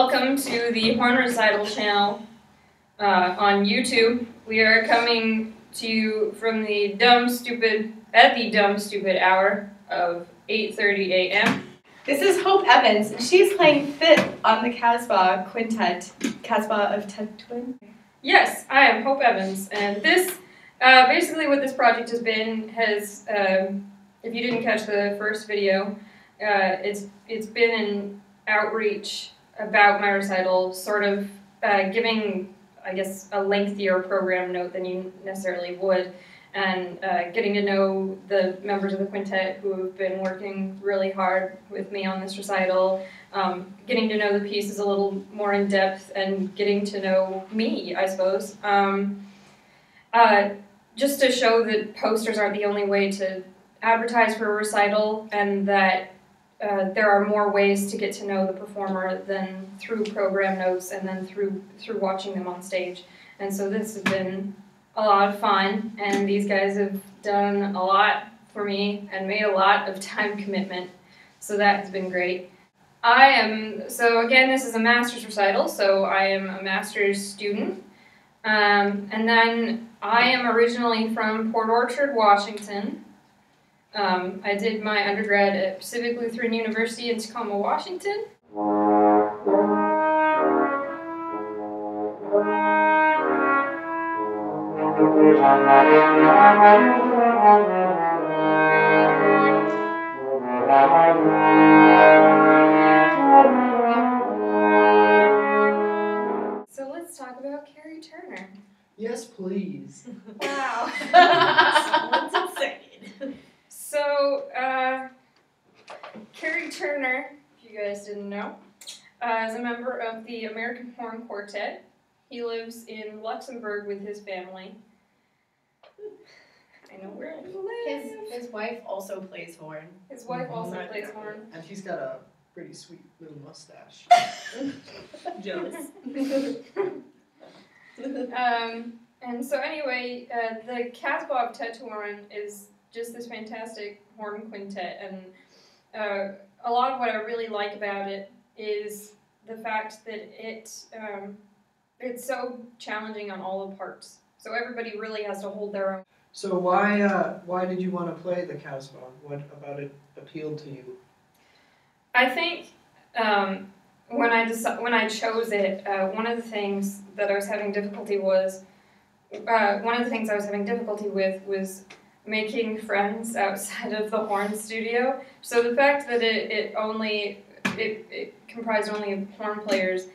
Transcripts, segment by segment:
Welcome to the Horn Recital channel on YouTube. We are coming to you from the dumb stupid hour of 8:30 a.m. This is Hope Evans, and she's playing fifth on the Casbah Quintet. Casbah of Tetwin? Yes, I am Hope Evans, and this, basically what this project has been, if you didn't catch the first video, it's been an outreach about my recital, sort of giving, I guess, a lengthier program note than you necessarily would, and getting to know the members of the quintet who have been working really hard with me on this recital, getting to know the pieces a little more in depth, and getting to know me, I suppose. Just to show that posters aren't the only way to advertise for a recital, and that there are more ways to get to know the performer than through program notes and then through watching them on stage. And so this has been a lot of fun, and these guys have done a lot for me and made a lot of time commitment, so that has been great. So again, this is a master's recital, so I am a master's student. And then I am originally from Port Orchard, Washington. I did my undergrad at Pacific Lutheran University in Tacoma, Washington. So let's talk about Carrie Turner. Yes, please. Wow. Someone's insane. So, Carrie Turner, if you guys didn't know, is a member of the American Horn Quartet. He lives in Luxembourg with his family. I know where he lives. His wife also plays horn. His wife also plays horn. And he's got a pretty sweet little mustache. Jealous. And so anyway, the Casbah of Tetwin is just this fantastic horn quintet, and a lot of what I really like about it is the fact that it's so challenging on all the parts. So everybody really has to hold their own. So why did you want to play the Casbah? What about it appealed to you? I think when I chose it, one of the things that I was having difficulty with was making friends outside of the horn studio. So the fact that it comprised only of horn players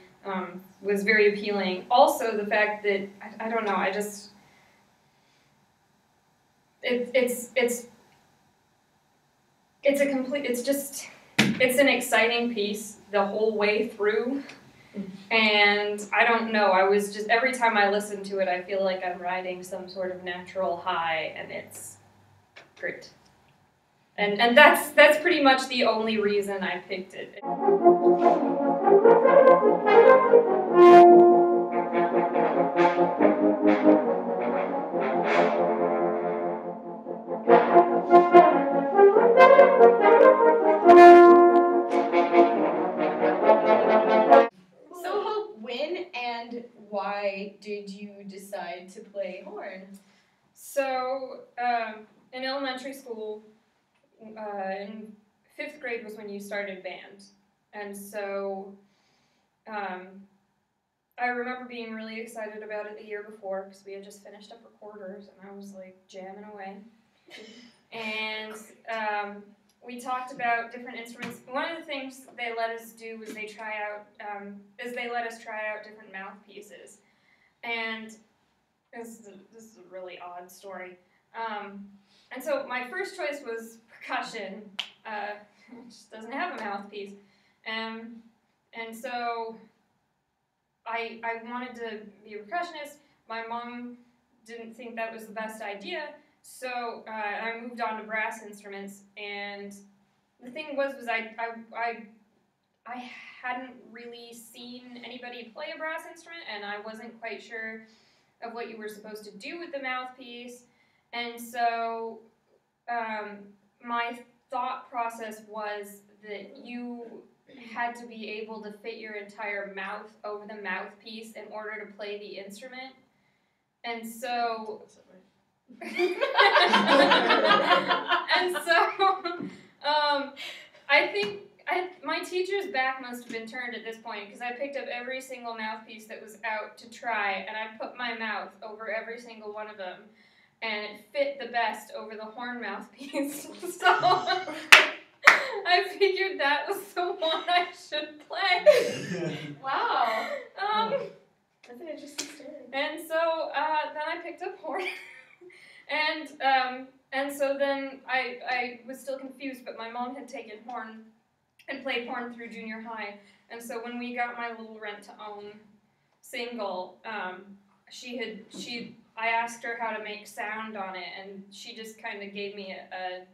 was very appealing. Also, the fact that I don't know, I just it's an exciting piece the whole way through. And I don't know, I was just, every time I listen to it, I feel like I'm riding some sort of natural high, and it's great. And that's pretty much the only reason I picked it. Why did you decide to play horn? So, in elementary school, in 5th grade was when you started band. And so, I remember being really excited about it the year before, because we had just finished up recorders, and I was like jamming away. And we talked about different instruments. One of the things they let us do was they let us try out different mouthpieces. And this is a really odd story. And so my first choice was percussion. It just doesn't have a mouthpiece. And so I wanted to be a percussionist. My mom didn't think that was the best idea. So I moved on to brass instruments, and the thing was I hadn't really seen anybody play a brass instrument, and I wasn't quite sure of what you were supposed to do with the mouthpiece, and so my thought process was that you had to be able to fit your entire mouth over the mouthpiece in order to play the instrument. And so and so I think my teacher's back must have been turned at this point because I picked up every single mouthpiece that was out to try, and I put my mouth over every single one of them, and it fit the best over the horn mouthpiece. So I figured that was the one I should play. Wow. That's an interesting story. And so then I picked up horn, and so then I was still confused, but my mom had taken horn and played horn through junior high, and so when we got my little Rent to Own single, I asked her how to make sound on it, and she just kind of gave me a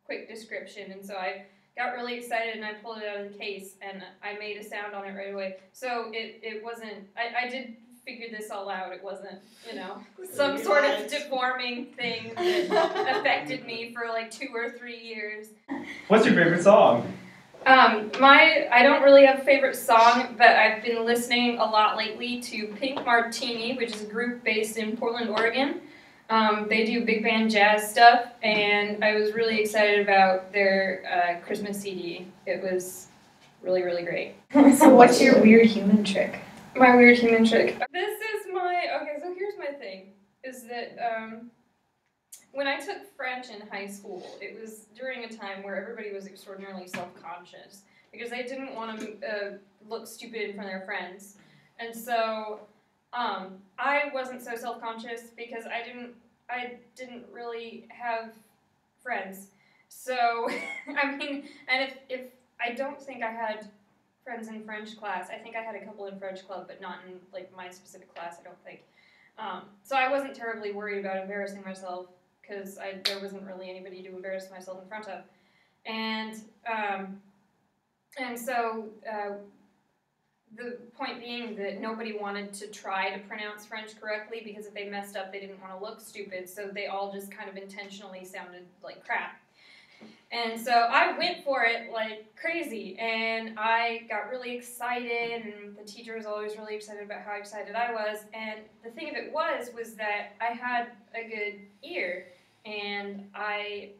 quick description, and so I got really excited and I pulled it out of the case and I made a sound on it right away. So it wasn't, I did figure this all out. It wasn't, some sort of deforming thing that affected me for like 2 or 3 years. What's your favorite song? I don't really have a favorite song, but I've been listening a lot lately to Pink Martini, which is a group based in Portland, Oregon. They do big band jazz stuff, and I was really excited about their Christmas CD. It was really, really great. So what's your weird human trick? My weird human trick. So here's my thing, is that when I took French in high school, it was during a time where everybody was extraordinarily self-conscious because they didn't want to look stupid in front of their friends. And so I wasn't so self-conscious because I didn't really have friends. So, and if I don't think I had friends in French class. I think I had a couple in French club, but not in like my specific class, I don't think. So I wasn't terribly worried about embarrassing myself because there wasn't really anybody to embarrass myself in front of. And so the point being that nobody wanted to try to pronounce French correctly because if they messed up, they didn't want to look stupid, so they all just kind of intentionally sounded like crap. And so I went for it like crazy, and I got really excited, and the teacher was always really excited about how excited I was, and the thing of it was that I had a good ear, and I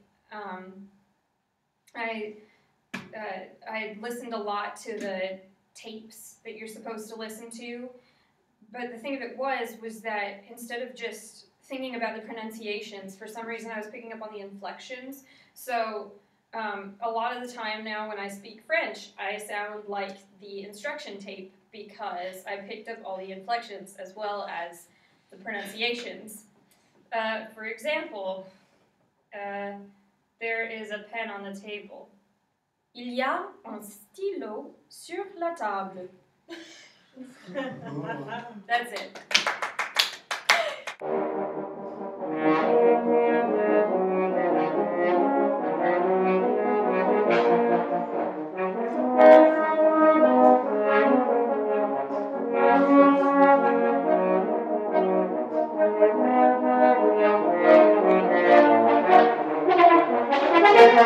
listened a lot to the tapes that you're supposed to listen to, but the thing of it was that instead of just thinking about the pronunciations, for some reason I was picking up on the inflections. So a lot of the time now when I speak French, I sound like the instruction tape because I picked up all the inflections as well as the pronunciations. For example, there is a pen on the table. Il y a un stylo sur la table. That's it.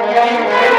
Thank you.